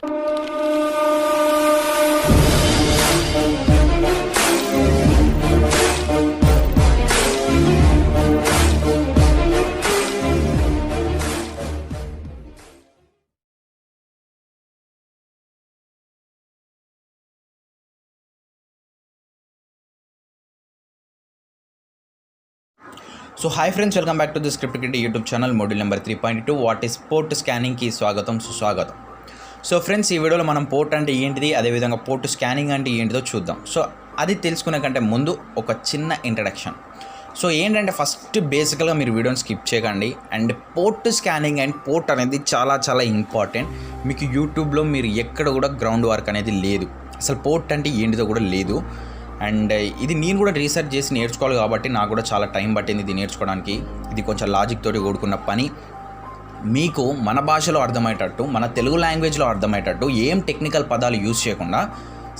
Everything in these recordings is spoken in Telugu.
So hi friends, welcome back to the script kit YouTube channel module number 3.2 what is port స్కానింగ్కి స్వాగతం సుస్వాగతం. సో ఫ్రెండ్స్, ఈ వీడియోలో మనం పోర్ట్ అంటే ఏంటిది, అదేవిధంగా పోర్ట్ స్కానింగ్ అంటే ఏంటిదో చూద్దాం. సో అది తెలుసుకునే కంటే ముందు ఒక చిన్న ఇంట్రడక్షన్. సో ఏంటంటే ఫస్ట్ బేసికల్గా మీరు వీడియోని స్కిప్ చేయకండి. And port scanning and port అనేది చాలా చాలా ఇంపార్టెంట్. మీకు యూట్యూబ్లో మీరు ఎక్కడ కూడా గ్రౌండ్ వర్క్ అనేది లేదు, అసలు పోర్ట్ అంటే ఏంటిదో కూడా లేదు. అండ్ ఇది నేను కూడా రీసెర్చ్ చేసి నేర్చుకోవాలి కాబట్టి నాకు కూడా చాలా టైం పట్టింది ఇది నేర్చుకోవడానికి. ఇది కొంచెం లాజిక్ తోటి కూడుకున్న పని. మీకు మన భాషలో అర్థమయ్యేటట్టు, మన తెలుగు లాంగ్వేజ్లో అర్థమయ్యేటట్టు ఏం టెక్నికల్ పదాలు యూజ్ చేయకుండా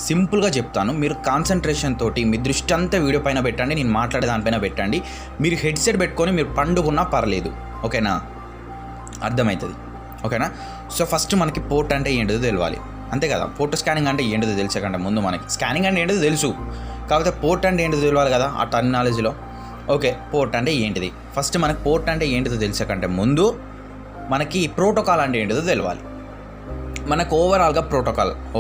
సింపుల్గా చెప్తాను. మీరు కాన్సన్ట్రేషన్ తోటి మీ దృష్టి అంతా వీడియో పైన పెట్టండి, నేను మాట్లాడే దానిపైన పెట్టండి. మీరు హెడ్సెట్ పెట్టుకొని మీరు పండుకున్నా పర్లేదు, ఓకేనా? అర్థమవుతుంది, ఓకేనా? సో ఫస్ట్ మనకి పోర్ట్ అంటే ఏంటిదో తెలియాలి, అంతే కదా. పోర్ట్ స్కానింగ్ అంటే ఏంటిదో తెలిసేకంటే ముందు మనకి స్కానింగ్ అంటే ఏంటిదో తెలుసు, కాకపోతే పోర్ట్ అంటే ఏంటిదో తెలియాలి కదా ఆ టర్మినాలజీలో. ఓకే, పోర్ట్ అంటే ఏంటిది? ఫస్ట్ మనకి పోర్ట్ అంటే ఏంటిదో తెలిసేకంటే ముందు మనకి ప్రోటోకాల్ అంటే ఏంటిదో తెలియాలి. మనకు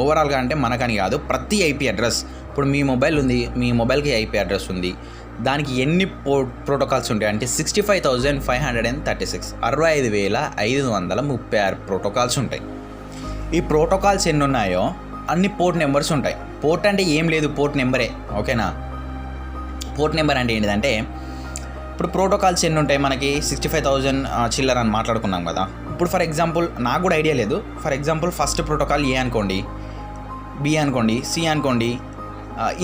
ఓవరాల్గా అంటే మనకని కాదు, ప్రతి ఐపీ అడ్రస్, ఇప్పుడు మీ మొబైల్ ఉంది, మీ మొబైల్కి ఐపీ అడ్రస్ ఉంది, దానికి ఎన్ని ప్రోటోకాల్స్ ఉంటాయి అంటే 65,536 65,536 ప్రోటోకాల్స్ ఉంటాయి. ఈ ప్రోటోకాల్స్ ఎన్ని ఉన్నాయో అన్ని పోర్ట్ నెంబర్స్ ఉంటాయి. పోర్ట్ అంటే ఏం లేదు, పోర్ట్ నెంబరే, ఓకేనా? పోర్ట్ నెంబర్ అంటే ఏంటిదంటే, ఇప్పుడు ప్రోటోకాల్స్ ఎన్ని ఉంటాయి మనకి 65,000 చిల్లర అని మాట్లాడుకున్నాం కదా. ఇప్పుడు ఫర్ ఎగ్జాంపుల్ నాకు కూడా ఐడియా లేదు, ఫర్ ఎగ్జాంపుల్ ఫస్ట్ ప్రోటోకాల్ ఏ అనుకోండి, బి అనుకోండి, సి అనుకోండి,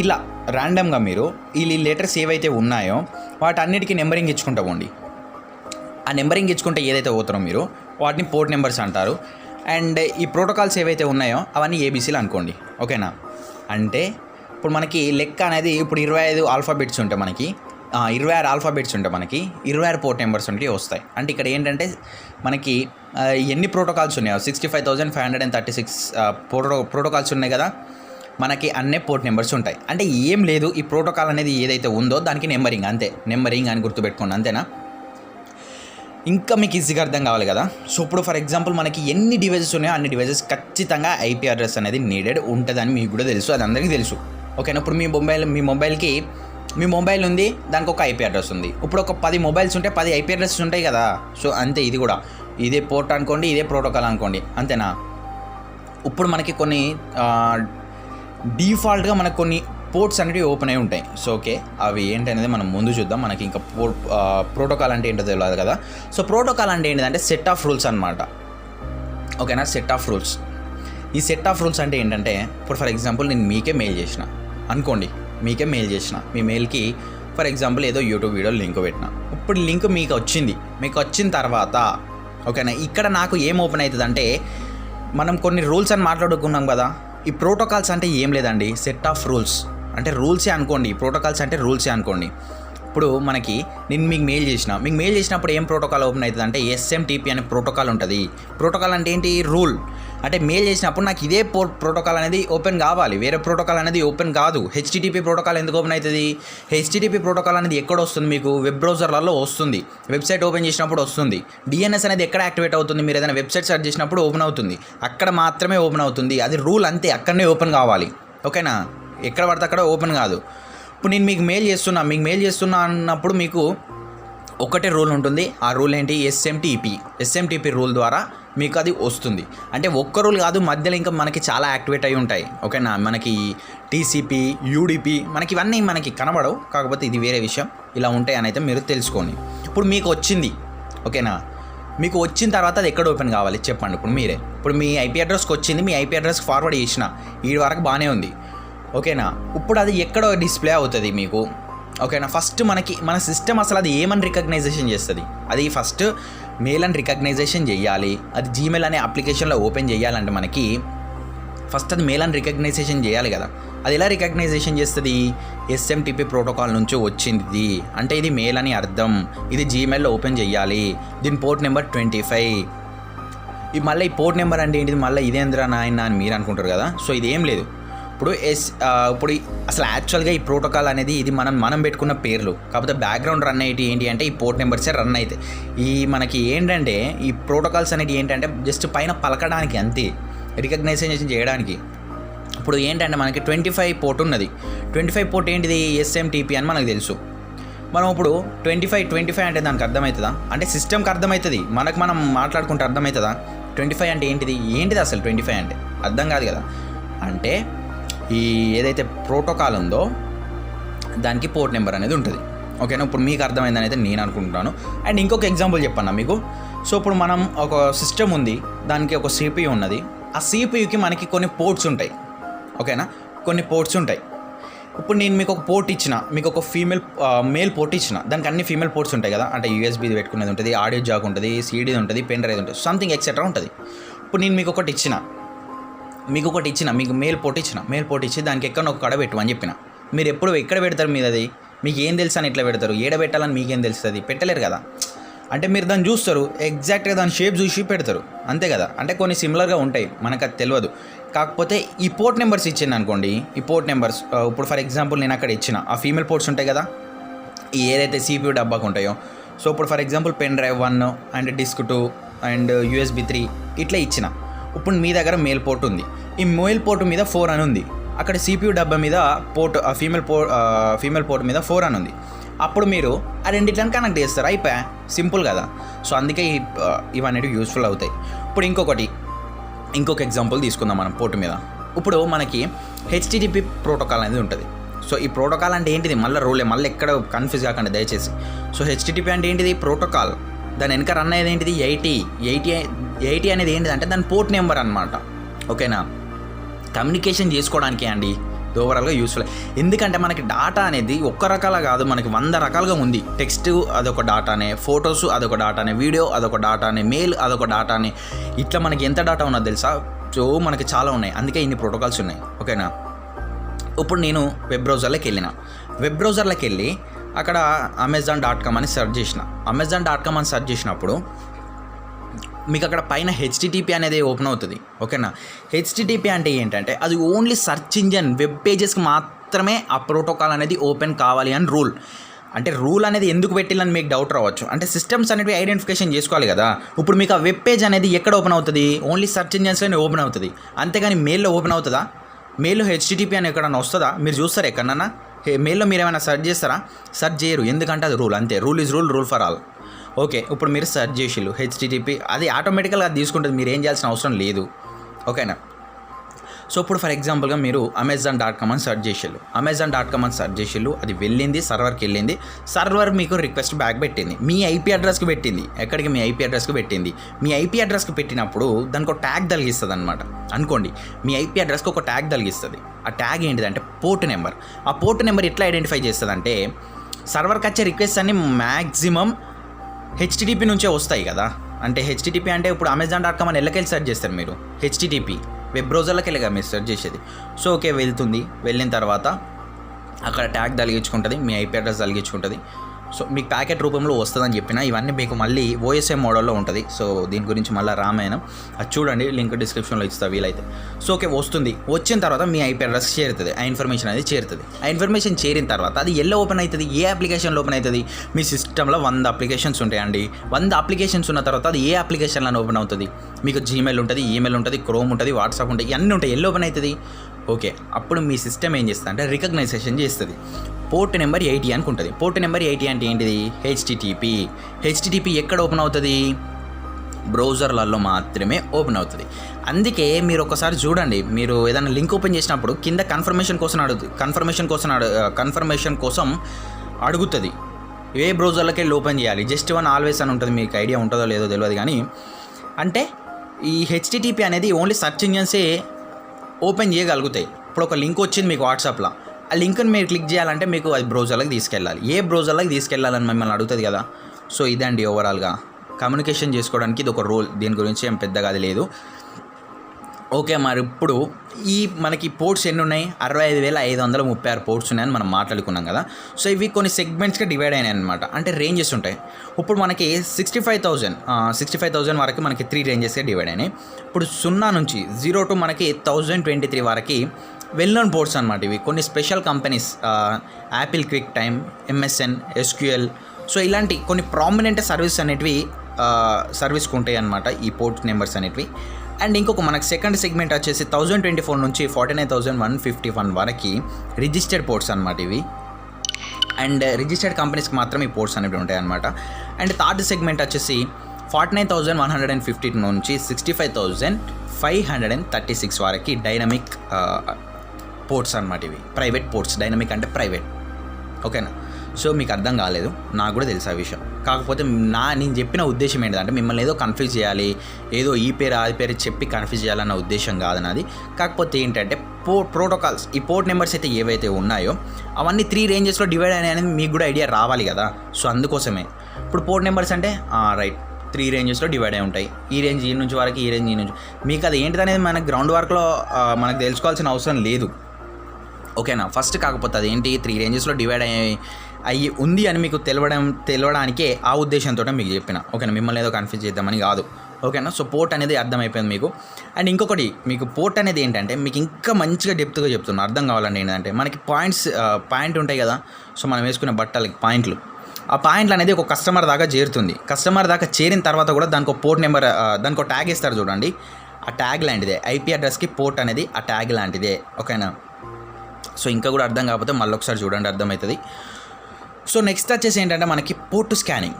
ఇలా ర్యాండమ్గా మీరు ఈ లెటర్స్ ఏవైతే ఉన్నాయో వాటన్నిటికీ నెంబరింగ్ ఇచ్చుకుంటా పోండి. ఆ నెంబరింగ్ ఇచ్చుకుంటే ఏదైతే పోతారో మీరు వాటిని పోర్ట్ నెంబర్స్ అంటారు. అండ్ ఈ ప్రోటోకాల్స్ ఏవైతే ఉన్నాయో అవన్నీ ఏబీసీలు అనుకోండి, ఓకేనా? అంటే ఇప్పుడు మనకి లెక్క అనేది ఇప్పుడు 25 ఆల్ఫాబెట్స్ ఉంటాయి మనకి, 26 ఆల్ఫాబెట్స్ ఉంటాయి మనకి, 26 పోర్ట్ నెంబర్స్ ఉంటాయి వస్తాయి. అంటే ఇక్కడ ఏంటంటే మనకి ఎన్ని ప్రోటోకాల్స్ ఉన్నాయో 65,536 ప్రోటోకాల్స్ ఉన్నాయి కదా, మనకి అన్నే పోర్ట్ నెంబర్స్ ఉంటాయి. అంటే ఏం లేదు, ఈ ప్రోటోకాల్ అనేది ఏదైతే ఉందో దానికి నెంబరింగ్, అంతే, నెంబరింగ్ అని గుర్తుపెట్టుకోండి, అంతేనా? ఇంకా మీకు ఈజీగా అర్థం కావాలి కదా. సో ఇప్పుడు ఫర్ ఎగ్జాంపుల్ మనకి ఎన్ని డివైజెస్ ఉన్నాయో అన్ని డివైజెస్ ఖచ్చితంగా ఐపీ అడ్రస్ అనేది నీడెడ్ ఉంటుందని మీకు కూడా తెలుసు, అది అందరికీ తెలుసు, ఓకేనా? ఇప్పుడు మీ మొబైల్ ఉంది, దానికి ఒక ఐపీ అడ్రస్ ఉంది. ఇప్పుడు ఒక 10 మొబైల్స్ ఉంటే 10 ఐపీ అడ్రస్స్ ఉంటాయి కదా. సో అంతే, ఇది కూడా ఇదే పోర్ట్ అనుకోండి, ఇదే ప్రోటోకాల్ అనుకోండి, అంతేనా? ఇప్పుడు మనకి కొన్ని డిఫాల్ట్గా మనకు కొన్ని పోర్ట్స్ అనేవి ఓపెన్ అయి ఉంటాయి. సో ఓకే, అవి ఏంటనేది మనం ముందు చూద్దాం. మనకి ఇంకా ప్రోటోకాల్ అంటే ఏంటో తెలియదు కదా. సో ప్రోటోకాల్ అంటే ఏంటంటే సెట్ ఆఫ్ రూల్స్ అనమాట, ఓకేనా? Set of rules. ఈ సెట్ ఆఫ్ రూల్స్ అంటే ఏంటంటే, ఇప్పుడు ఫర్ ఎగ్జాంపుల్ నేను మీకే మెయిల్ చేసిన అనుకోండి, మీ మెయిల్కి ఫర్ ఎగ్జాంపుల్ ఏదో యూట్యూబ్ వీడియో లింక్ పెట్టిన. ఇప్పుడు లింక్ మీకు వచ్చిన తర్వాత, ఓకేనా, ఇక్కడ నాకు ఏం ఓపెన్ అవుతుంది అంటే, మనం కొన్ని రూల్స్ అని మాట్లాడుకున్నాం కదా. ఈ ప్రోటోకాల్స్ అంటే ఏం లేదండి, సెట్ ఆఫ్ రూల్స్ అంటే రూల్సే అనుకోండి, ప్రోటోకాల్స్ అంటే రూల్సే అనుకోండి. ఇప్పుడు మనకి నేను మీకు మెయిల్ చేసినప్పుడు ఏం ప్రోటోకాల్ ఓపెన్ అవుతుంది అంటే SMTP అనే ప్రోటోకాల్ ఉంటుంది. ప్రోటోకాల్ అంటే ఏంటి? రూల్. అంటే మెయిల్ చేసినప్పుడు నాకు ఇదే ప్రోటోకాల్ అనేది ఓపెన్ కావాలి, వేరే ప్రోటోకాల్ అనేది ఓపెన్ కాదు. HTTP ప్రోటోకాల్ ఎందుకు ఓపెన్ అవుతుంది? HTTP ప్రోటోకాల్ అనేది ఎక్కడ వస్తుంది? మీకు వెబ్ బ్రౌజర్లలో వస్తుంది, వెబ్సైట్ ఓపెన్ చేసినప్పుడు వస్తుంది. DNS అనేది ఎక్కడ యాక్టివేట్ అవుతుంది? మీరు ఏదైనా వెబ్సైట్ సెర్చ్ చేసినప్పుడు ఓపెన్ అవుతుంది, అక్కడ మాత్రమే ఓపెన్ అవుతుంది. అది రూల్, అంతే, అక్కడనే ఓపెన్ కావాలి, ఓకేనా? ఎక్కడ పడితే అక్కడ ఓపెన్ కాదు. ఇప్పుడు నేను మీకు మెయిల్ చేస్తున్నా అన్నప్పుడు మీకు ఒకటే రూల్ ఉంటుంది. ఆ రూల్ ఏంటి? SMTP రూల్ ద్వారా మీకు అది వస్తుంది. అంటే ఒక్క రూల్ కాదు, మధ్యలో ఇంకా మనకి చాలా యాక్టివేట్ అయి ఉంటాయి, ఓకేనా? మనకి TCP, UDP, మనకి ఇవన్నీ మనకి కనబడవు, కాకపోతే ఇది వేరే విషయం. ఇలా ఉంటాయి అని అయితే మీరు తెలుసుకోండి. ఇప్పుడు మీకు వచ్చింది, ఓకేనా? మీకు వచ్చిన తర్వాత అది ఎక్కడ ఓపెన్ కావాలి చెప్పండి. ఇప్పుడు మీ ఐపీ అడ్రస్కి వచ్చింది, మీ ఐపీ అడ్రస్కి ఫార్వర్డ్ చేసిన, ఈ వరకు బాగానే ఉంది, ఓకేనా? ఇప్పుడు అది ఎక్కడో డిస్ప్లే అవుతుంది మీకు, ఓకేనా? ఫస్ట్ మన సిస్టమ్ అసలు అది ఏమని రికగ్నైజేషన్ చేస్తుంది? అది ఫస్ట్ మెయిల్ అని రికగ్నైజేషన్ చేయాలి. అది జీమెయిల్ అనే అప్లికేషన్లో ఓపెన్ చేయాలంటే మనకి ఫస్ట్ అది మెయిల్ అని రికగ్నైజేషన్ చేయాలి కదా. అది ఎలా రికగ్నైజేషన్ చేస్తుంది? SMTP ప్రోటోకాల్ నుంచి వచ్చింది అంటే ఇది మెయిల్ అని అర్థం. ఇది జీమెయిల్లో ఓపెన్ చేయాలి, దీని పోర్ట్ నెంబర్ 25. మళ్ళీ ఈ పోర్ట్ నెంబర్ అంటే ఏంటిది, మళ్ళీ ఇదేంద్రా నాయన అని మీరు అనుకుంటారు కదా. సో ఇదేం లేదు. ఇప్పుడు ఇప్పుడు అసలు యాక్చువల్గా ఈ ప్రోటోకాల్ అనేది ఇది మనం పెట్టుకున్న పేర్లు, కాకపోతే బ్యాక్గ్రౌండ్ రన్ అయ్యేటి ఏంటి అంటే ఈ పోర్ట్ నెంబర్సే రన్ అవుతాయి. ఈ మనకి ఏంటంటే ఈ ప్రోటోకాల్స్ అనేవి ఏంటంటే జస్ట్ పైన పలకడానికి అంతే, రికగ్నైజేషన్ చేయడానికి. ఇప్పుడు ఏంటంటే మనకి 25 పోర్ట్ ఉన్నది. 25 పోర్ట్ ఏంటిది, SMTP అని మనకు తెలుసు. మనం ఇప్పుడు 25 అంటే దానికి అర్థమవుతుందా అంటే సిస్టమ్కి అర్థమవుతుంది, మనం మాట్లాడుకుంటే అర్థమవుతుందా? 25 అంటే ఏంటిది అసలు 25 అంటే అర్థం కాదు కదా. అంటే ఈ ఏదైతే ప్రోటోకాల్ ఉందో దానికి పోర్ట్ నెంబర్ అనేది ఉంటుంది. ఓకేనా, ఇప్పుడు మీకు అర్థమైందని అయితే నేను అనుకుంటున్నాను. అండ్ ఇంకొక ఎగ్జాంపుల్ చెప్పన్నా మీకు. సో ఇప్పుడు మనం ఒక సిస్టమ్ ఉంది, దానికి ఒక CPU ఉన్నది. ఆ CPUకి మనకి కొన్ని పోర్ట్స్ ఉంటాయి. ఓకేనా, కొన్ని పోర్ట్స్ ఉంటాయి. ఇప్పుడు నేను మీకు ఒక పోర్ట్ ఇచ్చిన, మీకు ఒక మేల్ పోర్ట్ ఇచ్చిన, దానికి అన్ని ఫీమేల్ పోర్ట్స్ ఉంటాయి కదా. అంటే USB పెట్టుకునేది ఉంటుంది, ఆడియో జాక్ ఉంటుంది, CD ఉంటుంది, పెన్ డ్రైవ్ ఉంటుంది, సంథింగ్ ఎక్సెట్రా ఉంటుంది. ఇప్పుడు నేను మీకు ఒకటి ఇచ్చిన, మీకు మేల్ పోర్ట్ ఇచ్చి దానికి ఎక్కడ ఒక కడ పెట్టు అని చెప్పిన. మీరు ఎక్కడ పెడతారు మీరు? అది మీకు ఏం తెలుసు అని ఎట్లా పెడతారు? ఏడ పెట్టాలని మీకేం తెలుస్తుంది? పెట్టలేరు కదా. అంటే మీరు దాన్ని చూస్తారు, ఎగ్జాక్ట్గా దాని షేప్ చూసి పెడతారు, అంతే కదా. అంటే కొన్ని సిమిలర్గా ఉంటాయి, మనకు అది తెలియదు. కాకపోతే ఈ పోర్ట్ నెంబర్స్ ఇచ్చింది అనుకోండి, ఈ పోర్ట్ నెంబర్స్ ఇప్పుడు ఫర్ ఎగ్జాంపుల్ నేను అక్కడ ఇచ్చిన ఆ ఫీమేల్ పోర్ట్స్ ఉంటాయి కదా, ఈ ఏదైతే CPU డబ్బాకు ఉంటాయో. సో ఇప్పుడు for example pen drive 1 and disk 2 and USB 3 ఇట్లా ఇచ్చిన. ఇప్పుడు మీ దగ్గర మేల్ పోర్ట్ ఉంది, ఈ మేల్ పోర్ట్ మీద 4 అని ఉంది. అక్కడ CPU డబ్బా మీద ఫీమేల్ పోర్ట్ మీద 4 అని ఉంది. అప్పుడు మీరు ఆ రెండిట్లని కనెక్ట్ చేస్తారు, అయిపోయా, సింపుల్ కదా. సో అందుకే ఇవన్నీ యూస్ఫుల్ అవుతాయి. ఇప్పుడు ఇంకొక ఎగ్జాంపుల్ తీసుకుందాం మనం పోర్ట్ మీద. ఇప్పుడు మనకి HTTP ప్రోటోకాల్ అనేది ఉంటుంది. సో ఈ ప్రోటోకాల్ అంటే ఏంటిది, మళ్ళీ ఎక్కడ కన్ఫ్యూజ్ కాకండి దయచేసి. సో HTTP అంటే ఏంటిది, ప్రోటోకాల్. దాని వెనక రన్ అయ్యేది ఏంటిది, 80 అనేది ఏంటిది అంటే దాని పోర్ట్ నెంబర్ అనమాట. ఓకేనా, కమ్యూనికేషన్ చేసుకోవడానికి అండి ఓవరాల్గా యూస్ఫుల్. ఎందుకంటే మనకి డాటా అనేది ఒక్క రకాల కాదు, మనకి 100 రకాలుగా ఉంది. టెక్స్ట్ అదొక డాటానే, ఫొటోస్ అదొక డాటానే, వీడియో అదొక డాటానే, మెయిల్ అదొక డాటానే, ఇట్లా మనకి ఎంత డాటా ఉన్నది తెలుసా? సో మనకి చాలా ఉన్నాయి, అందుకే ఇన్ని ప్రోటోకాల్స్ ఉన్నాయి. ఓకేనా, ఇప్పుడు నేను వెబ్ బ్రౌజర్లోకి వెళ్ళి అక్కడ amazon.com అని సెర్చ్ చేసిన. amazon.com అని సెర్చ్ చేసినప్పుడు మీకు అక్కడ పైన HTTP అనేది ఓపెన్ అవుతుంది. ఓకేనా, HTTP అంటే ఏంటంటే అది ఓన్లీ సెర్చ్ ఇంజన్ వెబ్ పేజెస్కి మాత్రమే ఆ ప్రోటోకాల్ అనేది ఓపెన్ కావాలి అని రూల్. అంటే రూల్ అనేది ఎందుకు పెట్టిల్లని మీకు డౌట్ రావచ్చు. అంటే సిస్టమ్స్ అనేవి ఐడెంటిఫికేషన్ చేసుకోవాలి కదా. ఇప్పుడు మీకు ఆ వెబ్ పేజ్ అనేది ఎక్కడ ఓపెన్ అవుతుంది, ఓన్లీ సెర్చ్ ఇంజన్స్లోనే ఓపెన్ అవుతుంది, అంతేగాని మెయిల్లో ఓపెన్ అవుతుందా? మెయిల్లో HTTP అని ఎక్కడన్నా వస్తుందా? మీరు చూస్తారా ఎక్కడన్నా? మెయిల్లో మీరు ఏమైనా సెర్చ్ చేస్తారా? సెర్చ్ చేయరు, ఎందుకంటే అది రూల్, అంతే. Rule is rule for all. Okay, ఇప్పుడు మీరు సెర్చ్ చేసిళ్ళు HTTP, అది ఆటోమేటికల్గా అది తీసుకుంటుంది, మీరు ఏం చేయాల్సిన అవసరం లేదు. ఓకేనా, సో ఇప్పుడు ఫర్ ఎగ్జాంపుల్గా మీరు amazon.com అని సెర్చ్ చేసిళ్ళు, అది వెళ్ళింది, సర్వర్కి వెళ్ళింది, సర్వర్ మీకు రిక్వెస్ట్ బ్యాక్ పెట్టింది, మీ IP అడ్రస్కి పెట్టింది. ఎక్కడికి? మీ IP అడ్రస్కి పెట్టింది. మీ IP అడ్రస్కి పెట్టినప్పుడు దానికి ఒక ట్యాగ్ తగిలిస్తుంది అనమాట. అనుకోండి, మీ IP అడ్రస్కి ఒక ట్యాగ్ తగిలిస్తుంది. ఆ ట్యాగ్ ఏంటిదంటే పోర్ట్ నెంబర్. ఆ పోర్ట్ నెంబర్ ఎట్లా ఐడెంటిఫై చేస్తుంది అంటే, సర్వర్కి వచ్చే రిక్వెస్ట్ అన్ని మ్యాక్సిమం HTTP నుంచే వస్తాయి కదా. అంటే HTTP అంటే ఇప్పుడు amazon.com అని ఎల్లకెళ్ళి సెర్చ్ చేస్తారు మీరు, HTTP వెబ్ బ్రౌజర్లోకి వెళ్ళగా మీరు సెర్చ్ చేసేది. సో ఓకే, వెళ్ళిన తర్వాత అక్కడ ట్యాగ్ తగిలించుకుంటుంది, మీ IP అడ్రస్ తగిలించుకుంటుంది. సో మీకు ప్యాకెట్ రూపంలో వస్తుందని చెప్పిన, ఇవన్నీ మీకు మళ్ళీ OSM మోడల్లో ఉంటుంది. సో దీని గురించి మళ్ళీ రామాయణం అది చూడండి, లింక్ డిస్క్రిప్షన్లో ఇస్తా వీలైతే. సో ఓకే, వచ్చిన తర్వాత మీ IP అడ్రస్కి చేరుతుంది, ఆ ఇన్ఫర్మేషన్ అనేది చేరుతుంది. ఆ ఇన్ఫర్మేషన్ చేరిన తర్వాత అది ఎలా ఓపెన్ అవుతుంది, ఏ అప్లికేషన్లో ఓపెన్ అవుతుంది? మీ సిస్టంలో 100 అప్లికేషన్స్ ఉంటాయండి. 100 అప్లికేషన్స్ ఉన్న తర్వాత అది ఏ అప్లికేషన్లో ఓపెన్ అవుతుంది? మీకు Gmail ఉంటుంది, ఈమెయిల్ ఉంటుంది, క్రోమ్ ఉంటుంది, వాట్సాప్ ఉంటుంది, ఇవన్నీ ఉంటాయి. ఎలా ఓపెన్ అవుతుంది? ఓకే, అప్పుడు మీ సిస్టమ్ ఏం చేస్తుంది అంటే రికగ్నైజేషన్ చేస్తుంది. పోర్ట్ నెంబర్ 80 అనుకుంటుంది. పోర్ట్ నెంబర్ 80 అంటే ఏంటిది? HTTP ఎక్కడ ఓపెన్ అవుతుంది? బ్రౌజర్లలో మాత్రమే ఓపెన్ అవుతుంది. అందుకే మీరు ఒకసారి చూడండి, మీరు ఏదైనా లింక్ ఓపెన్ చేసినప్పుడు కింద కన్ఫర్మేషన్ కోసం అడుగుతుంది. ఏ బ్రౌజర్లోకి వెళ్ళి ఓపెన్ చేయాలి, జస్ట్ వన్ ఆల్వేస్ అని ఉంటుంది. మీకు ఐడియా ఉంటుందో లేదో తెలియదు కానీ, అంటే ఈ HTTP అనేది ఓన్లీ సెర్చ్ ఇంజన్సే ఓపెన్ చేయగలుగుతాయి. ఇప్పుడు ఒక లింక్ వచ్చింది మీకు వాట్సాప్లో, ఆ లింక్ని మీరు క్లిక్ చేయాలంటే మీకు అది బ్రౌజర్లోకి తీసుకెళ్ళాలి. ఏ బ్రౌజర్లోకి తీసుకెళ్ళాలని మిమ్మల్ని అడుగుతుంది కదా. సో ఇదండి ఓవరాల్గా కమ్యూనికేషన్ చేసుకోవడానికి ఇది ఒక రూల్. దీని గురించి ఏం పెద్దగా అది లేదు. ఓకే, మరి ఇప్పుడు ఈ మనకి పోర్ట్స్ ఎన్ని ఉన్నాయి? 65,536 పోర్ట్స్ ఉన్నాయని మనం మాట్లాడుకున్నాం కదా. సో ఇవి కొన్ని సెగ్మెంట్స్గా డివైడ్ అయినాయి అనమాట, అంటే రేంజెస్ ఉంటాయి. ఇప్పుడు మనకి 65,000 వరకు మనకి 3 రేంజెస్గా డివైడ్ అయినాయి. ఇప్పుడు 0 నుంచి 0 టు మనకి 1023 వరకు వెల్ నోన్ పోర్ట్స్ అనమాట. ఇవి కొన్ని special companies, Apple quick time, MSN, SQL, so ఇలాంటి కొన్ని ప్రామినెంట్ సర్వీస్కి ఉంటాయి అనమాట ఈ పోర్ట్ నెంబర్స్ అనేటివి. అండ్ ఇంకొక మనకు సెకండ్ సెగ్మెంట్ వచ్చేసి 1024 నుంచి 49,151 వరకు రిజిస్టర్డ్ పోర్ట్స్ అనమాట ఇవి. అండ్ రిజిస్టర్డ్ కంపెనీస్కి మాత్రం ఈ పోర్ట్స్ అనేవి ఉంటాయి అనమాట. అండ్ థర్డ్ సెగ్మెంట్ వచ్చేసి 49,150 నుంచి 65,536 వరకు డైనమిక్ పోర్ట్స్ అనమాట ఇవి. ప్రైవేట్ పోర్ట్స్, డైనమిక్ అంటే ప్రైవేట్. ఓకేనా? సో మీకు అర్థం కాలేదు, నాకు కూడా తెలుసు ఆ విషయం. కాకపోతే నేను చెప్పిన ఉద్దేశం ఏంటంటే మిమ్మల్ని ఏదో కన్ఫ్యూజ్ చేయాలి, ఏదో ఈ పేరు ఆ పేరు చెప్పి కన్ఫ్యూజ్ చేయాలన్న ఉద్దేశం కాదు నాది. కాకపోతే ఏంటంటే ప్రోటోకాల్స్, ఈ పోర్ట్ నెంబర్స్ అయితే ఏవైతే ఉన్నాయో అవన్నీ 3 రేంజెస్లో డివైడ్ అయినాయి అనేది మీకు కూడా ఐడియా రావాలి కదా. సో అందుకోసమే ఇప్పుడు పోర్ట్ నెంబర్స్ అంటే రైట్ 3 రేంజెస్లో డివైడ్ అయి ఉంటాయి. ఈ రేంజ్ ఈ నుంచి వరకు, ఈ రేంజ్ ఈ నుంచి. మీకు అది ఏంటిదనేది మనకు గ్రౌండ్ వర్క్లో మనకు తెలుసుకోవాల్సిన అవసరం లేదు. ఓకేనా? ఫస్ట్ కాకపోతే అది ఏంటి 3 రేంజెస్లో డివైడ్ అయ్యి ఉంది అని మీకు తెలవడానికే ఆ ఉద్దేశంతో మీకు చెప్పిన. ఓకేనా? మిమ్మల్ని ఏదో కన్ఫ్యూజ్ చేద్దామని కాదు. ఓకేనా? సో పోర్ట్ అనేది అర్థమైపోయింది మీకు. అండ్ ఇంకొకటి, మీకు పోర్ట్ అనేది ఏంటంటే మీకు ఇంకా మంచిగా డెప్త్గా చెప్తున్నా, అర్థం కావాలండి. ఏంటంటే మనకి పాయింట్ ఉంటాయి కదా. సో మనం వేసుకునే బట్టలకి పాయింట్లు, ఆ పాయింట్లు అనేది ఒక కస్టమర్ దాకా చేరుతుంది. కస్టమర్ దాకా చేరిన తర్వాత కూడా దానికి ఒక పోర్ట్ నెంబర్, దానికి ఒక ట్యాగ్ ఇస్తారు చూడండి. ఆ ట్యాగ్ లాంటిదే IP అడ్రస్కి పోర్ట్ అనేది ఆ ట్యాగ్ లాంటిదే. ఓకేనా? సో ఇంకా కూడా అర్థం కాకపోతే మళ్ళీ ఒకసారి చూడండి, అర్థమవుతుంది. సో నెక్స్ట్ వచ్చేసి ఏంటంటే మనకి పోర్ట్ స్కానింగ్.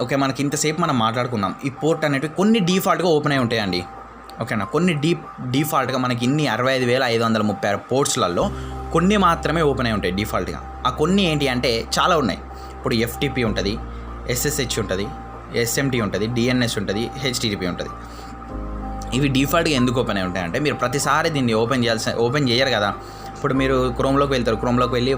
ఓకే, మనకి ఇంతసేపు మనం మాట్లాడుకున్నాం ఈ పోర్ట్ అనేవి కొన్ని డిఫాల్ట్గా ఓపెన్ అయి ఉంటాయండి. ఓకేనా? కొన్ని డిఫాల్ట్గా మనకి ఇన్ని 65,536 పోర్ట్స్లలో కొన్ని మాత్రమే ఓపెన్ అయి ఉంటాయి డిఫాల్ట్గా. ఆ కొన్ని ఏంటి అంటే చాలా ఉన్నాయి. ఇప్పుడు FTP ఉంటుంది, SSH ఉంటుంది, SMT ఉంటుంది, DNS ఉంటుంది, HTTP ఉంటుంది. ఇవి డిఫాల్ట్గా ఎందుకు ఓపెన్ అయి ఉంటాయంటే మీరు ప్రతిసారి దీన్ని ఓపెన్ చేయరు కదా. ఇప్పుడు మీరు క్రోమ్లోకి వెళ్తారు, క్రోమ్లోకి వెళ్ళి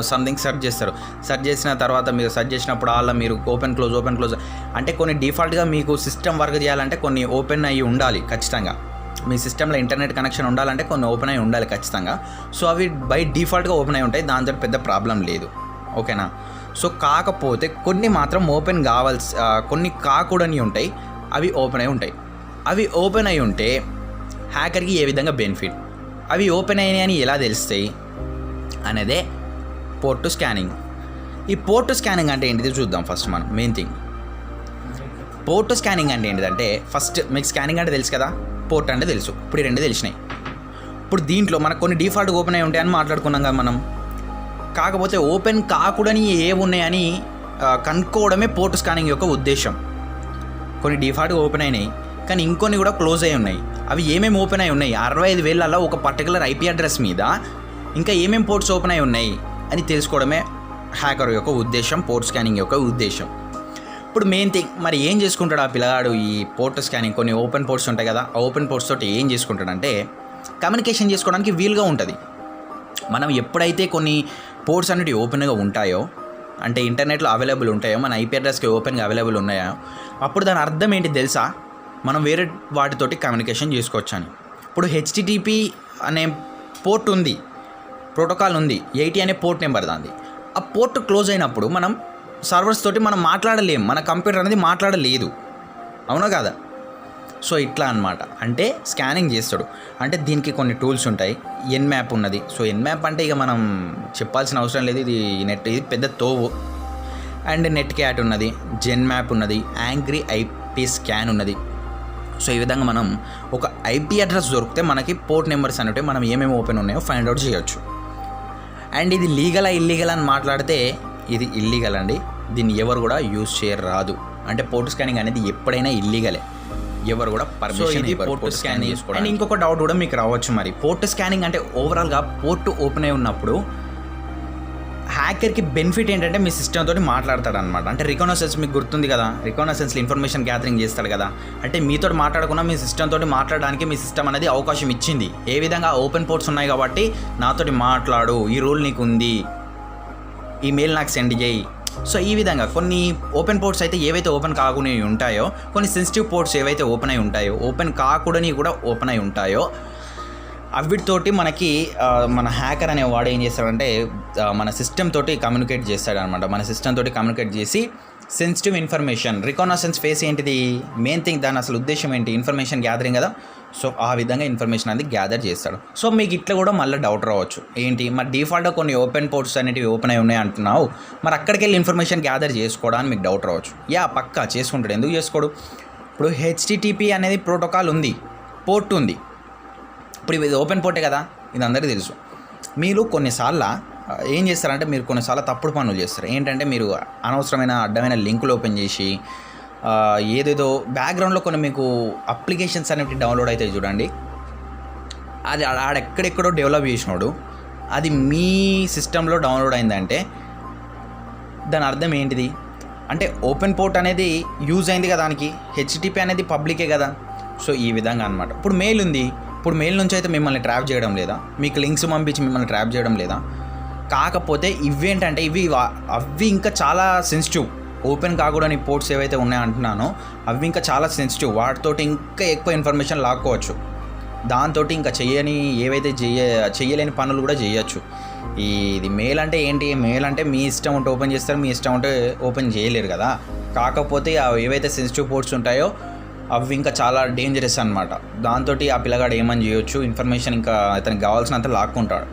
సంథింగ్ సెర్చ్ చేస్తారు. సెర్చ్ చేసిన తర్వాత మీరు సెర్చ్ చేసినప్పుడు అలా మీరు ఓపెన్ క్లోజ్ అంటే కొన్ని డిఫాల్ట్గా మీకు సిస్టమ్ వర్క్ చేయాలంటే కొన్ని ఓపెన్ అయ్యి ఉండాలి ఖచ్చితంగా. మీ సిస్టంలో ఇంటర్నెట్ కనెక్షన్ ఉండాలంటే కొన్ని ఓపెన్ అయ్యి ఉండాలి ఖచ్చితంగా. సో అవి బై డిఫాల్ట్గా ఓపెన్ అయి ఉంటాయి, దాంతో పెద్ద ప్రాబ్లం లేదు. ఓకేనా? సో కాకపోతే కొన్ని మాత్రం ఓపెన్ కొన్ని కాకూడని ఉంటాయి, అవి ఓపెన్ అయి ఉంటాయి. అవి ఓపెన్ అయి ఉంటే హ్యాకర్కి ఏ విధంగా బెనిఫిట్, అవి ఓపెన్ అయినాయి అని ఎలా తెలుస్తాయి అనేదే పోర్ట్ స్కానింగ్. ఈ పోర్ట్ స్కానింగ్ అంటే ఏంటిది చూద్దాం ఫస్ట్. మనం మెయిన్ థింగ్ పోర్ట్ స్కానింగ్ అంటే ఏంటిదంటే, ఫస్ట్ మీకు స్కానింగ్ అంటే తెలుసు కదా, పోర్ట్ అంటే తెలుసు. ఇప్పుడు ఈ 2 తెలిసినాయి. ఇప్పుడు దీంట్లో మనకు కొన్ని డిఫాల్ట్ ఓపెన్ అయి ఉంటాయని మాట్లాడుకున్నాం కదా మనం. కాకపోతే ఓపెన్ కాకూడని ఏవి ఉన్నాయని కనుక్కోవడమే పోర్ట్ స్కానింగ్ యొక్క ఉద్దేశం. కొన్ని డిఫాల్ట్గా ఓపెన్ అయినాయి, కానీ ఇంకొన్ని కూడా క్లోజ్ అయి ఉన్నాయి. అవి ఏమేమి ఓపెన్ అయి ఉన్నాయి, 65,000 ఒక పర్టికులర్ IP అడ్రస్ మీద ఇంకా ఏమేమి పోర్ట్స్ ఓపెన్ అయి ఉన్నాయి అని తెలుసుకోవడమే హ్యాకర్ యొక్క ఉద్దేశం, పోర్ట్ స్కానింగ్ యొక్క ఉద్దేశం. ఇప్పుడు మెయిన్ థింగ్, మరి ఏం చేసుకుంటాడు ఆ పిల్లగాడు ఈ పోర్ట్ స్కానింగ్? కొన్ని ఓపెన్ పోర్ట్స్ ఉంటాయి కదా, ఆ ఓపెన్ పోర్ట్స్ తోటి ఏం చేసుకుంటాడంటే కమ్యూనికేషన్ చేసుకోవడానికి వీలుగా ఉంటుంది. మనం ఎప్పుడైతే కొన్ని పోర్ట్స్ అనేవి ఓపెన్గా ఉంటాయో, అంటే ఇంటర్నెట్లో అవైలబుల్ ఉంటాయో, మన IP అడ్రస్కి ఓపెన్గా అవైలబుల్ ఉన్నాయో, అప్పుడు దాని అర్థం ఏంటి తెలుసా? మనం వేరే వాటితోటి కమ్యూనికేషన్ చేసుకోవచ్చు అని. ఇప్పుడు HTTP అనే పోర్ట్ ఉంది, ప్రోటోకాల్ ఉంది, 80 అనే పోర్ట్ నెంబర్ దాన్ని. ఆ పోర్ట్ క్లోజ్ అయినప్పుడు మనం సర్వర్స్ తోటి మనం మాట్లాడలేము, మన కంప్యూటర్ అనేది మాట్లాడలేదు. అవునా కాదా? సో ఇట్లా అన్నమాట. అంటే స్కానింగ్ చేస్తాడు. అంటే దీనికి కొన్ని టూల్స్ ఉంటాయి. Nmap ఉన్నది. సో Nmap అంటే ఇక మనం చెప్పాల్సిన అవసరం లేదు, ఇది పెద్ద తోవు. అండ్ నెట్క్యాట్ ఉన్నది, Genmap ఉన్నది, యాంగ్రీ IP స్కాన్ ఉన్నది. సో ఈ విధంగా మనం ఒక IP అడ్రస్ దొరికితే మనకి పోర్ట్ నెంబర్స్ అనేవి మనం ఏమేమి ఓపెన్ ఉన్నాయో ఫైండ్ అవుట్ చేయొచ్చు. అండ్ ఇది లీగలా ఇల్లీగల్ అని మాట్లాడితే ఇది ఇల్లీగల్ అండి. దీన్ని ఎవరు కూడా యూజ్ చేయరాదు. అంటే పోర్ట్ స్కానింగ్ అనేది ఎప్పుడైనా ఇల్లీగలే, ఎవరు కూడా పర్మిషన్ పోర్ట్ స్కానింగ్ చేసుకోవడం. అండ్ ఇంకొక డౌట్ కూడా మీకు రావచ్చు, మరి పోర్ట్ స్కానింగ్ అంటే ఓవరాల్గా పోర్ట్ ఓపెన్ అయి ఉన్నప్పుడు హ్యాకర్కి బెనిఫిట్ ఏంటంటే మీ సిస్టమ్ తోటి మాట్లాడతాడు అనమాట. అంటే రికగ్నైసెన్స్ మీకు గుర్తుంది కదా, రికగ్నైసెన్స్లో ఇన్ఫర్మేషన్ గ్యాదరింగ్ చేస్తాడు కదా. అంటే మీతో మాట్లాడకుండా మీ సిస్టమ్ తోటి మాట్లాడడానికి మీ సిస్టమ్ అనేది అవకాశం ఇచ్చింది. ఏ విధంగా ఓపెన్ పోర్ట్స్ ఉన్నాయి కాబట్టి నాతోటి మాట్లాడు, ఈ రూల్ నీకు ఉంది, ఈ మెయిల్ నాకు సెండ్ చేయి సో ఈ విధంగా కొన్ని ఓపెన్ పోర్ట్స్ అయితే ఏవైతే ఓపెన్ కాకుండా ఉంటాయో, కొన్ని సెన్సిటివ్ పోర్ట్స్ ఏవైతే ఓపెన్ అయి ఉంటాయో, ఓపెన్ కాకూడని కూడా ఓపెన్ అయి ఉంటాయో, అవిటితోటి మనకి మన హ్యాకర్ అనేవాడు ఏం చేస్తాడంటే మన సిస్టమ్ తోటి కమ్యూనికేట్ చేస్తాడనమాట. మన సిస్టమ్ తోటి కమ్యూనికేట్ చేసి సెన్సిటివ్ ఇన్ఫర్మేషన్, రికగ్నైసెన్స్ ఫేస్ ఏంటిది, మెయిన్ థింగ్, దాని అసలు ఉద్దేశం ఏంటి, ఇన్ఫర్మేషన్ గ్యాదరింగ్ కదా. సో ఆ విధంగా ఇన్ఫర్మేషన్ అనేది గ్యాదర్ చేస్తాడు. సో మీకు ఇట్లా కూడా మళ్ళీ డౌట్ రావచ్చు, ఏంటి మరి డిఫాల్ట్గా కొన్ని ఓపెన్ పోర్ట్స్ అనేవి ఓపెన్ అయి ఉన్నాయి అంటున్నావు, మరి అక్కడికి వెళ్ళి ఇన్ఫర్మేషన్ గ్యాదర్ చేసుకోవడానికి మీకు డౌట్ రావచ్చు. పక్కా చేసుకుంటాడు, ఎందుకు చేసుకోడు. ఇప్పుడు హెచ్టిటిపి అనేది ప్రోటోకాల్ ఉంది, పోర్ట్ ఉంది. ఇప్పుడు ఇది ఓపెన్ పోర్టే కదా, ఇది అందరికీ తెలుసు. మీరు కొన్నిసార్లు ఏం చేస్తారంటే మీరు కొన్నిసార్లు తప్పుడు పనులు చేస్తారు. ఏంటంటే మీరు అనవసరమైన అడ్డమైన లింకులు ఓపెన్ చేసి ఏదేదో బ్యాక్గ్రౌండ్లో కొన్ని మీకు అప్లికేషన్స్ అనేవి డౌన్లోడ్ అవుతాయి చూడండి, అది ఆడెక్కడెక్కడో డెవలప్ చేసినాడు, అది మీ సిస్టంలో డౌన్లోడ్ అయిందంటే దాని అర్థం ఏంటిది అంటే ఓపెన్ పోర్ట్ అనేది యూజ్ అయింది కదా దానికి, హెచ్టిటిపి అనేది పబ్లికే కదా. సో ఈ విధంగా అనమాట. ఇప్పుడు మెయిల్ ఉంది, ఇప్పుడు మెయిల్ నుంచి అయితే మిమ్మల్ని ట్రాప్ చేయడం లేదా, మీకు లింక్స్ పంపించి మిమ్మల్ని ట్రాప్ చేయడం లేదా. కాకపోతే ఇవేంటంటే అవి ఇంకా చాలా సెన్సిటివ్, ఓపెన్ కాకూడని పోర్ట్స్ ఏవైతే ఉన్నాయో అంటున్నానో అవి ఇంకా చాలా సెన్సిటివ్, వాటితోటి ఇంకా ఎక్కువ ఇన్ఫర్మేషన్ లాక్కోవచ్చు. దాంతో ఇంకా ఏవైతే చేయలేని పనులు కూడా చేయొచ్చు. ఇది మెయిల్ అంటే ఏంటి, మెయిల్ అంటే మీ ఇష్టం ఉంటే ఓపెన్ చేస్తారు, మీ ఇష్టం ఉంటే ఓపెన్ చేయలేరు కదా. కాకపోతే ఏవైతే సెన్సిటివ్ పోర్ట్స్ ఉంటాయో అవి ఇంకా చాలా డేంజరస్ అనమాట. దాంతో ఆ పిల్లగాడు ఏమని చేయొచ్చు, ఇన్ఫర్మేషన్ ఇంకా అతనికి కావాల్సినంత లాక్కుంటాడు.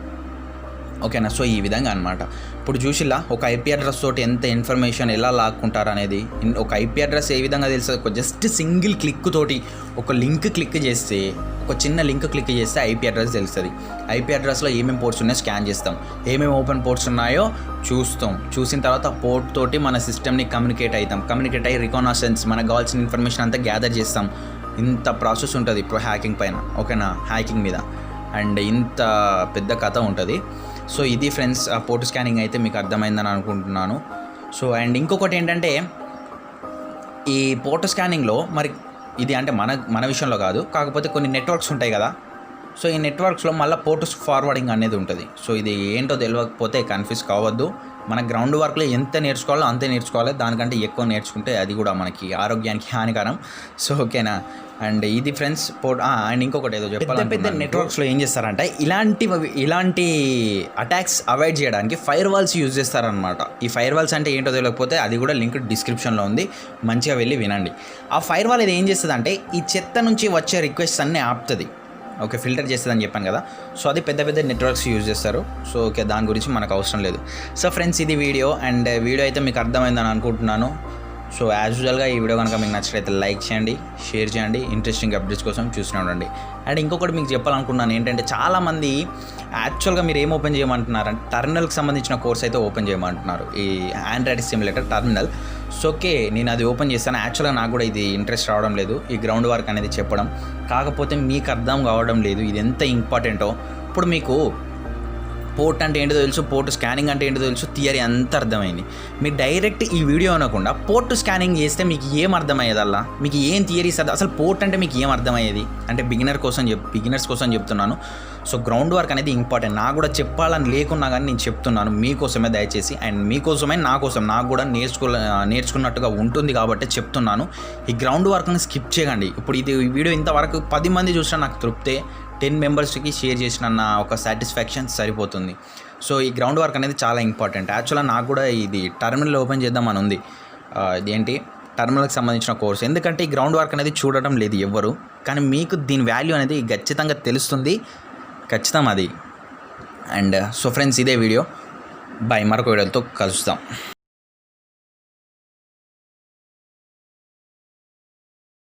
ఓకేనా. సో ఈ విధంగా అనమాట. ఇప్పుడు చూసిలా ఒక ఐపీ అడ్రస్ తోటి ఎంత ఇన్ఫర్మేషన్ ఎలా లాక్కుంటారు అనేది. ఒక ఐపీ అడ్రస్ ఏ విధంగా తెలుస్తుంది, ఒక జస్ట్ సింగిల్ క్లిక్ తోటి ఒక లింక్ క్లిక్ చేస్తే, ఒక చిన్న లింక్ క్లిక్ చేస్తే ఐపీ అడ్రస్ తెలుస్తుంది. ఐపీ అడ్రస్లో ఏమేమి పోర్ట్స్ ఉన్నాయో స్కాన్ చేస్తాం, ఏమేమి ఓపెన్ పోర్ట్స్ ఉన్నాయో చూస్తాం. చూసిన తర్వాత పోర్ట్ తోటి మన సిస్టమ్ని కమ్యూనికేట్ అయ్యి రికగ్నైసెన్స్, మనకు కావాల్సిన ఇన్ఫర్మేషన్ అంతా గ్యాదర్ చేస్తాం. ఇంత ప్రాసెస్ ఉంటుంది ఇప్పుడు హ్యాకింగ్ పైన, ఓకేనా, హ్యాకింగ్ మీద. అండ్ ఇంత పెద్ద కథ ఉంటుంది. సో ఇది ఫ్రెండ్స్, ఆ పోర్ట్ స్కానింగ్ అయితే మీకు అర్థమైందని అనుకుంటున్నాను. సో అండ్ ఇంకొకటి ఏంటంటే ఈ పోర్ట్ స్కానింగ్లో మరి ఇది అంటే మన విషయంలో కాదు, కాకపోతే కొన్ని నెట్వర్క్స్ ఉంటాయి కదా. సో ఈ నెట్వర్క్స్లో మళ్ళీ పోర్ట్ ఫార్వర్డింగ్ అనేది ఉంటుంది. సో ఇది ఏంటో తెలియకపోతే కన్ఫ్యూజ్ కావద్దు. మన గ్రౌండ్ వర్క్లో ఎంత నేర్చుకోవాలో అంతే నేర్చుకోవాలి, దానికంటే ఎక్కువ నేర్చుకుంటే అది కూడా మనకి ఆరోగ్యానికి హానికరం. సో ఓకేనా. అండ్ ఇది ఫ్రెండ్స్ అండ్ ఇంకొకటి ఏదో చెప్పాలి, పెద్ద నెట్వర్క్స్లో ఏం చేస్తారంటే ఇలాంటి అటాక్స్ అవాయిడ్ చేయడానికి ఫైర్ వాల్స్ యూజ్ చేస్తారనమాట. ఈ ఫైర్ వాల్స్ అంటే ఏంటో తెలియకపోతే అది కూడా లింక్ డిస్క్రిప్షన్లో ఉంది, మంచిగా వెళ్ళి వినండి. ఆ ఫైర్ వాల్ ఇది ఏం చేస్తుంది అంటే ఈ చెత్త నుంచి వచ్చే రిక్వెస్ట్ అన్నీ ఆపుతుంది, ఓకే, ఫిల్టర్ చేస్తుందని చెప్పాను కదా. సో అది పెద్ద నెట్వర్క్స్ యూజ్ చేస్తారు. సో ఓకే, దాని గురించి మనకు అవసరం లేదు. సో ఫ్రెండ్స్ ఇది వీడియో, అండ్ వీడియో అయితే మీకు అర్థమైందని అనుకుంటున్నాను. సో యాజ్ యూజువల్గా ఈ వీడియో కనుక మీకు నచ్చినట్లయితే లైక్ చేయండి, షేర్ చేయండి, ఇంట్రెస్టింగ్ అప్డేట్స్ కోసం చూస్తూనే ఉండండి. అండ్ ఇంకొకటి మీకు చెప్పాలనుకున్నాను ఏంటంటే, చాలామంది యాక్చువల్గా మీరు ఏం ఓపెన్ చేయమంటున్నారంటే టర్మినల్కి సంబంధించిన కోర్స్ అయితే ఓపెన్ చేయమంటున్నారు, ఈ Android simulator terminal. So okay, నేను అది ఓపెన్ చేస్తాను. యాక్చువల్గా నాకు కూడా ఇది ఇంట్రెస్ట్ రావడం లేదు, ఈ గ్రౌండ్ వర్క్ అనేది చెప్పడం. కాకపోతే మీకు అర్థం కావడం లేదు ఇది ఎంత ఇంపార్టెంటో. ఇప్పుడు మీకు పోర్ట్ అంటే ఏంటో తెలుసు, పోర్ట్ స్కానింగ్ అంటే ఏంటో తెలుసు, థియరీ అంతా అర్థమైంది. మీరు డైరెక్ట్ ఈ వీడియో అనకుండా పోర్ట్ స్కానింగ్ చేస్తే మీకు ఏం అర్థమయ్యేది, అలా మీకు ఏం థియరీస్ అసలు పోర్ట్ అంటే మీకు ఏం అర్థమయ్యేది అంటే బిగినర్స్ కోసం చెప్తున్నాను. సో గ్రౌండ్ వర్క్ అనేది ఇంపార్టెంట్. నాకు కూడా చెప్పాలని లేకున్నా కానీ నేను చెప్తున్నాను మీకోసమే దయచేసి, అండ్ మీకోసమే నాకు కూడా నేర్చుకున్నట్టుగా ఉంటుంది కాబట్టి చెప్తున్నాను. ఈ గ్రౌండ్ వర్క్ని స్కిప్ చేయకండి. ఇప్పుడు ఇది వీడియో ఇంతవరకు 10 మంది చూసినా నాకు తృప్తే, 10 మెంబర్స్కి షేర్ చేసిన ఒక సాటిస్ఫాక్షన్ సరిపోతుంది. సో ఈ గ్రౌండ్ వర్క్ అనేది చాలా ఇంపార్టెంట్. యాక్చువల్గా నాకు కూడా ఇది టర్మినల్ ఓపెన్ చేద్దామని ఉంది, ఇదేంటి టర్మినల్కి సంబంధించిన కోర్స్. ఎందుకంటే ఈ గ్రౌండ్ వర్క్ అనేది చూడడం లేదు ఎవ్వరు, కానీ మీకు దీని వాల్యూ అనేది ఖచ్చితంగా తెలుస్తుంది, ఖచ్చితం అది. అండ్ సో ఫ్రెండ్స్ ఇదే వీడియో, బై, మరొక వీడియోతో కలుస్తాం.